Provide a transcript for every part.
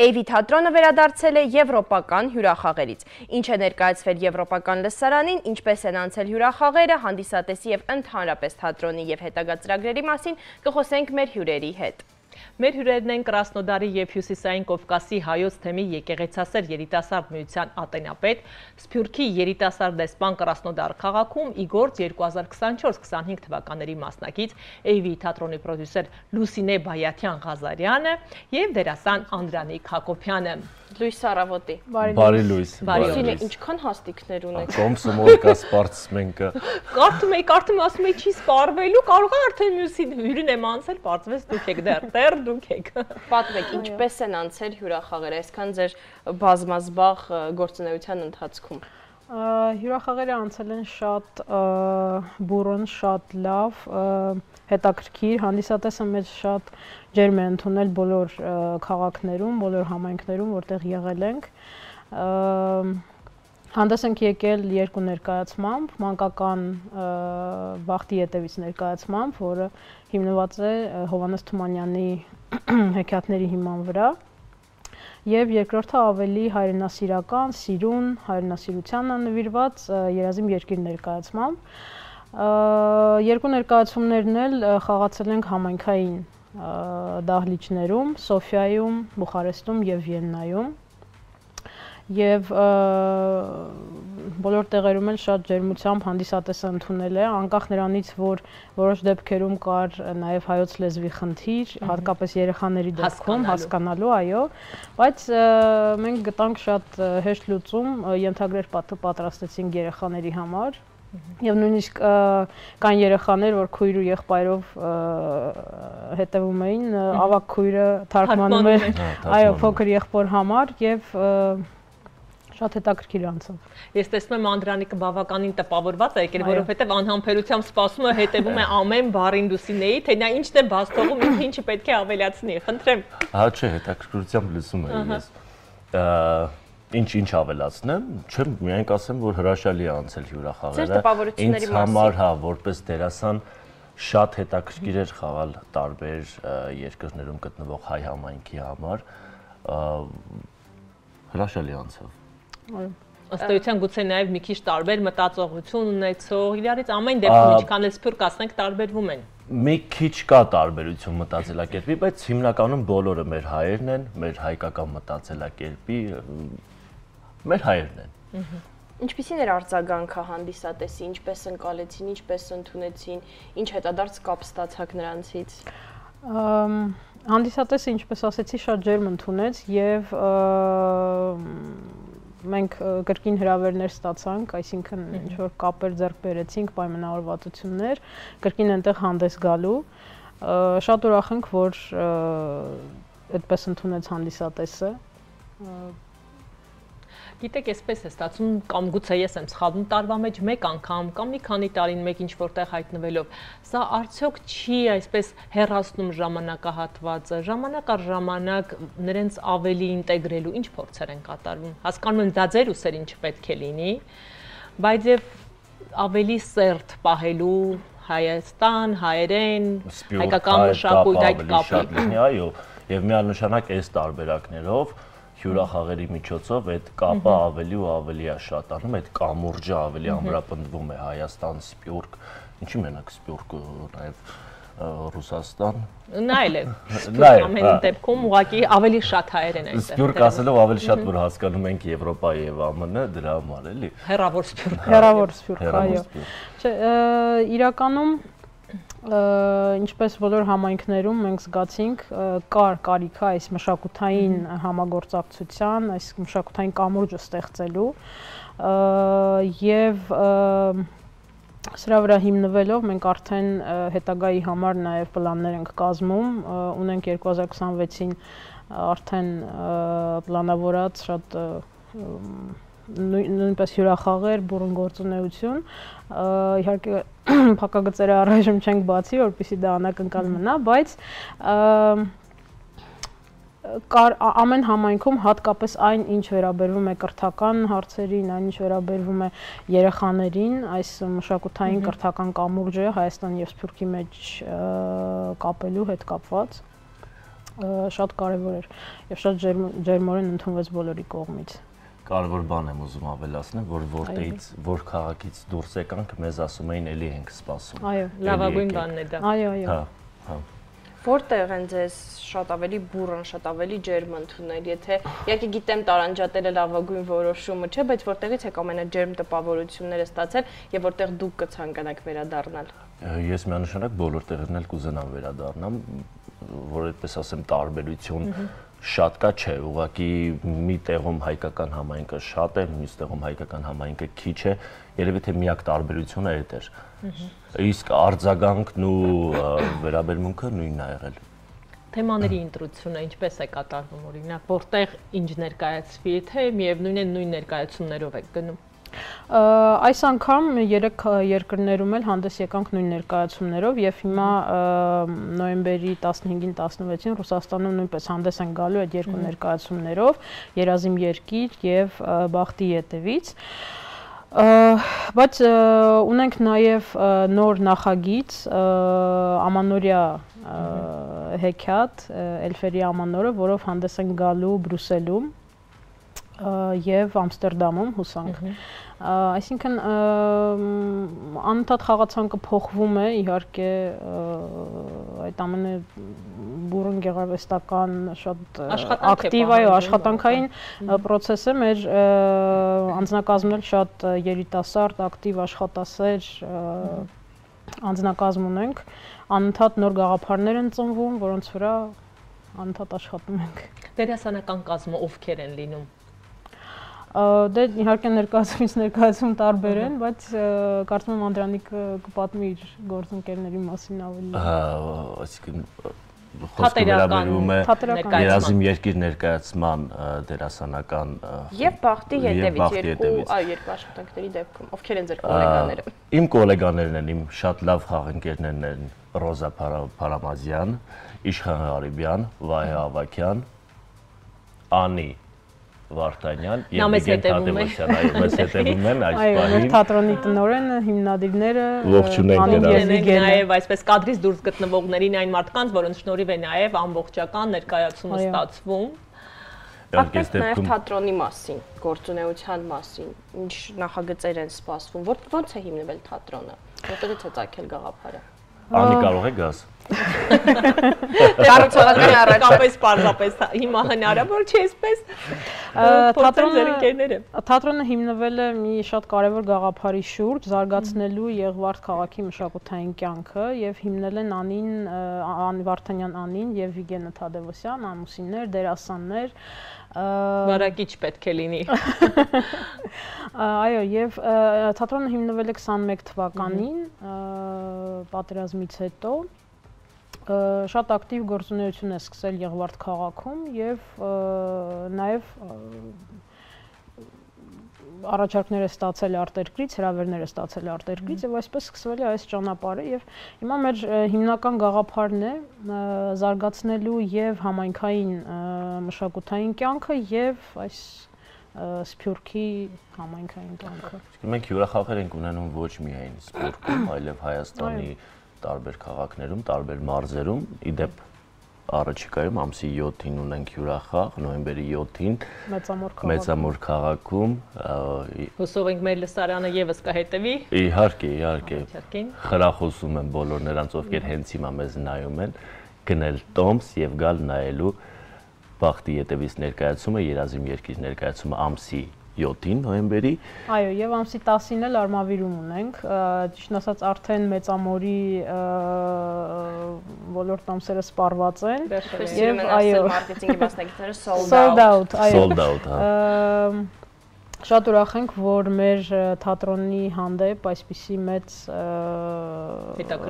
Էյվի թատրոնը վերադարձել է եվրոպական հյուրախաղերից։ Ինչ է ներկայացվել եվրոպական լսարանին, ինչպես են անցել հյուրախաղերը, հանդիսատեսի և ընդհանրապես թատրոնի և հետագա ծրագրերի մասին կխոսենք մեր հյուրերի հետ։ Մեր հյուրերն են Կրասնոդարի և Հյուսիսային Կովկասի հայոց թեմի եկեղեցասեր երիտասարդ միության ատենապետ, Սփյուռքի երիտասարդ դեսպան Կրասնոդար քաղաքում իգործ 2024-25 թվականների մասնակից Էյվի թատրոնի պրոդյուսեր Լուսինե Բայաթյան-Ղազարյանը և դերասան Անդրանիկ Հակոբյանը։ Լույս առավոտի։ Բարի լույս։ Լուսինե, ինչքան հաստիքներ ունեք։ Կոմսը մոլ կա սպարծս մենք։ Կարդում ասում եք չի սպարվելու, կարող է արդեն մյուսին հյուրին եմ անցել, պարզվեց դուք եք դեռ դուք եք։ Պատմեք, ինչպես են անցել հյուրախաղերը, այսքան ձեր բազմազբաղ գործունեության ընթացքում։ Հյուրախաղերը անցել են շատ բուրըն, շատ լավ, հետաքրքիր, հանդիսատեսը մեզ շատ ջերմ է ընդունել բոլոր քաղաքներում, բոլոր համայնքներում, որտեղ եղել ենք։ Հանդես ենք եկել երկու ներկայացմամբ, մանկական Բախտի ետևից ներկայացմամբ, որը հիմնված է Հովհաննես Թումանյանի հեքիաթների հիման վրա, և երկրորդը ավելի հայրենասիրական, սիրուն, հայրենասիրությանը նվիրված Երազիմ երկիր ներկայացմամբ։ Երկու ներկայացումներն էլ խաղացել ենք համայնքային դահլիճներում, Սոֆիայում, Բուխարեստում և Վիեննայում, և բոլոր տեղերում էլ շատ ջերմությամբ հանդիսատեսը ընդունել է, անկախ նրանից, որ որոշ դեպքերում կար նաև հայոց լեզվի խնդիր, հատկապես երեխաների դեպքում հասկանալու, այո, բայց մենք գտանք շատ հեշտ լուծում, ենթագրեր պատրաստեցինք երեխաների համար, և նույնիսկ կան երեխաներ, որ քույր ու եղբայրով հետևում էին, ավագ քույրը թարգմանում էր, այո, փոքր եղբոր համար, և շատ հետաքրքիր անցավ։ Ես տեսնում եմ Անդրանիկը բավականին տպավորված է եկել, որովհետև անհամբերությամբ սպասում է, հետևում է ամեն բառին Լուսինեի, թե նա ինչն է բաց թողում, ինչը պետք է ավելացնի, խնդրեմ։ Հա չէ, հետաքրքրությամբ լսում եմ ես։ Ինչ ավելացնեմ, չեմ միայն կասեմ, որ հրաշալի է անցել հյուրախաղերը։ Ինձ համար, հա, որպես դերասան շատ հետաքրքիր էր խաղալ տարբեր երկրներում գտնվող հայ համայնքի համար։ Հրաշալի անցավ։ Ըստ էության գուցե նաև մի քիչ տարբեր մտածողություն ունեցող, իրարից ամեն դեպքում ինչքան էլ սփյուռք ասենք տարբերվում են։ Մի քիչ կա տարբերություն մտածելակերպի, բայց հիմնականում բոլորը մեր հայերն են, մեր հայկական մտածելակերպի, մեր հայերն են։ Ինչպիսին էր արձագանքը հանդիսատեսի, ինչպես ընկալեցին, ինչպես ընդունեցին, ինչ հետադարձ կապ ստացաք նրանցից։ Հանդիսատեսը, ինչպես ասեցի, շատ ջերմ ընդունեց և մենք կրկին հրավերներ ստացանք, այսինքն ինչ-որ կապեր ձեռք բերեցինք, պայմանավորվածություններ, կրկին այնտեղ հանդես գալու։ Շատ ուրախ ենք, որ այդպես ընդունեց հանդիսատեսը։ Գիտեք, այսպես է ստացվում, կամ գուցե ես եմ սխալվում, տարվա մեջ մեկ անգամ կամ մի քանի տարին մեկ ինչ-որտեղ հայտնվելով, սա արդյոք չի այսպես հեռացնում ժամանակահատվածը, ժամանակ առ ժամանակ նրանց ավելի ինտեգրելու ինչ փորձեր են կատարվում։ Հասկանում եմ, դա ձեր ուսերին չպետք է լինի, բայց եւ ավելի սերտ պահելու Հայաստան, հայերեն, հայկական մշակույթ այդ կապը։ Այո, եւ միանշանակ այս տարբերակներով հյուրախաղերի միջոցով այդ կապը ավելի ու ավելի է շատանում, այդ կամուրջը ավելի ամրապնդվում է Հայաստան, Սփյուռք, ինչի մենակ Սփյուռք, նաև Ռուսաստան։ Նայել է, Սփյուռք ամեն դեպքում ուղղակի ավելի շատ հայեր են այստեղ։ Սփյուռք ասելով ավելի շատ որ հասկանում ենք Եվրոպա եւ ԱՄՆ, դրա համար էլի։ Հեռավոր Սփյուռք։ Հեռավոր Սփյուռք, այո։ Չէ, իրականում ինչպես բոլոր համայնքներում մենք զգացինք կարիքը այս մշակութային համագործակցության, այս մշակութային կամուրջը ստեղծելու և սրա վրա հիմնվելով մենք արդեն հետագայի համար նաև պլաններ ենք կազմում, ունենք 2026-ին արդեն պլանավորած շատ նույնպես հյուրախաղեր, բուրըն գործունեություն, իհարկե փակագծերը առայժմ չենք բացի, որպեսզի դա անակնկալ մնա, բայց ամեն համայնքում հատկապես այն, ինչ վերաբերվում է կրթական հարցերին, այն, ինչ վերաբերվում է երեխաներին, այս մշակութային կրթական կամուրջը Հայաստան և Սփյուռքի մեջ կապելու հետ կապված, շատ կարևոր էր եւ շատ ջերմորեն ընդունվեց բոլորի կողմից։ Կարևոր բան եմ ուզում ավելացնել, որ որտեղից որ քաղաքից դուրս եկանք, մեզ ասում էին էլի ենք սպասում։ Այո, լավագույն բանն է դա։ Այո, այո։ Հա։ Որտեղ են ձեզ շատ ավելի բուրըն, շատ ավելի ջերմ ընդունել, եթե իհարկե գիտեմ տարանջատելը լավագույն որոշումը չէ, բայց որտեղից եք ամենաջերմ տպավորությունները ստացել եւ որտեղ դուք կցանկանաք վերադառնալ։ Ես միանշանակ բոլոր տեղերն էլ կուզենամ վերադառնամ, որ այդպես ասեմ տարբերություն շատ կա չէ, ուղղակի մի տեղում հայկական համայնքը շատ է, մյուս տեղում հայկական համայնքը քիչ է, երևի թե միակ տարբերությունը այդ էր։ Իսկ արձագանքն ու վերաբերմունքը նույնն ա եղել։ Թեմաների ընտրությունը ինչպես է կատարվում օրինակ, որտեղ ինչ ներկայացվի, թե միևնույն է նույն ներկայացումներով եք գնում։ Այս անգամ 3 երկրներում էլ հանդես եկանք նույն ներկայացումներով եւ հիմա նոյեմբերի 15-ին 16-ին Ռուսաստանում նույնպես հանդես են գալու այդ երկու ներկայացումներով՝ Երազիմ երկիր եւ Բախտի ետևից։ Բայց ունենք նաեւ նոր նախագիծ ամանորյա հեքիաթ Էլֆերի ամանորը, որով հանդես են գալու Բրյուսելում եւ Ամստերդամում հուսանք։ Այսինքն անընդհատ խաղացանկը փոխվում է, իհարկե այդ ամենը բուրըն գեղարվեստական շատ ակտիվ այո աշխատանքային process է, մեր անձնակազմն էլ շատ երիտասարդ, ակտիվ աշխատասեր անձնակազմ ունենք, անընդհատ նոր գաղափարներ են ծնվում, որոնց վրա անընդհատ աշխատում ենք։ Դերասանական կազմը ովքեր են լինում։ Դե իհարկե ներկայացումից ներկայացում տարբեր են, բայց կարծում եմ Անդրանիկ կպատմի իր գործընկերների մասին ավելի։ Այսինքն խոսքը վերաբերում է Երազիմ երկիր ներկայացման դերասանական եւ Բախտի հետևից երկու աշխատանքների դեպքում ովքեր են ձեր գոլեգաները։ Իմ գոլեգաներն են, իմ շատ լավ խաղընկերներն են Ռոզա Փարամազյան, Իշխան Ղարիբյան, Վահե Ավագյան, Անի Վարդանյան եւ Վիգեն Թադևոսյան, այո, մեզ հետևում են այս պահին։ Այո, մեր թատրոնի տնօրենը, հիմնադիրները, նաեւ այսպես կադրից դուրս գտնվողներին այն մարդկանց, որոնց շնորհիվ է նաեւ ամբողջական ներկայացումը ստացվում։ Պատմեք նաեւ թատրոնի մասին, գործունեության մասին, ինչ նախագծեր են սպասվում, ոնց է հիմնվել թատրոնը, որտեղից է ծագել գաղափարը։ Անի կարող է գաս։ Կառուցողական առաջապես պարզապես հիմա հնարավոր չէ այսպես թատրոնը հիմնվել է մի շատ կարևոր գաղափարի շուրջ, զարգացնելու Եղվարդ քաղաքի մշակութային կյանքը եւ հիմնել են Անի Վարդանյան Անին եւ Վիգենը Թադևոսյան, ամուսիններ, դերասաններ, վարակիչ պետք է լինի։ Այո, եւ թատրոնը հիմնվել է 21 թվականին, պատերազմից հետո շատ ակտիվ գործունեություն է սկսել Եղվարդ քաղաքում եւ նաեւ առաջարկներ է ստացել արտերկրից, հրավերներ է ստացել արտերկրից եւ այսպես սկսվել է այս ճանապարհը եւ հիմա մեր հիմնական գաղափարն է զարգացնելու եւ համայնքային մշակութային կյանքը եւ այս Սփյուռքի համայնքային կյանքը։ Մենք հյուրախաղեր ենք ունենում ոչ միայն Սփյուռքում, այլև Հայաստանի տարբեր քաղաքներում, տարբեր մարզերում, իդեպ առաջիկայում ամսի 7-ին ունենք հյուրախաղ, նոյեմբերի 7-ին Մեծամոր քաղաքում։ Հուսով ենք մեր լսարանը եւս կհետևի։ Իհարկե։ Խրախուսում եմ բոլոր նրանց, ովքեր հենց հիմա մեզ նայում են, գնել տոմս եւ գալ նայելու Բախտի ետևից ներկայացումը, Երազիմ երկիր ներկայացումը ամսի 7-ին նոյեմբերի։ Այո, եւ ամսի 10-ին էլ Արմավիրում ունենք, ճիշտ ասած արդեն Մեծամորի բոլոր տոմսերը սպառված են եւ այո, մարքեթինգի մասնագետները sold out, այո։ Շատ ուրախ ենք, որ մեր թատրոնի հանդեպ այսպիսի մեծ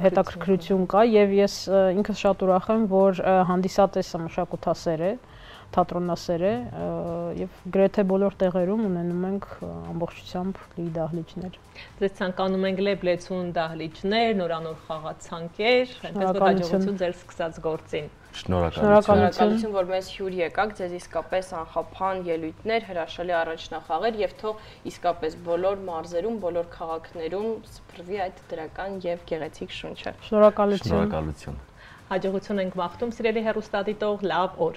հետաքրքրություն կա եւ ես ինքս շատ ուրախ եմ, որ հանդիսատեսը մշակութասեր է, թատրոնասեր է եւ գրեթե բոլոր տեղերում ունենում ենք ամբողջությամբ լի դահլիճներ։ Ձեզ ցանկանում ենք լեփլեցուն դահլիճներ, նորանոր խաղացանկեր, այնպես որ հաջողություն ձեր սկսած գործին։ Շնորհակալություն, որ մեզ հյուր եկաք, ձեզ իսկապես անխափան ելույթներ, հրաշալի առաջնախաղեր եւ թող իսկապես բոլոր մարզերում, բոլոր քաղաքներում սփռվի այդ դրական եւ գեղեցիկ շունչը։ Շնորհակալություն։ Շնորհակալություն։ Հաջողություն ենք մաղթում, սիրելի հեռուստադիտող, լավ օր։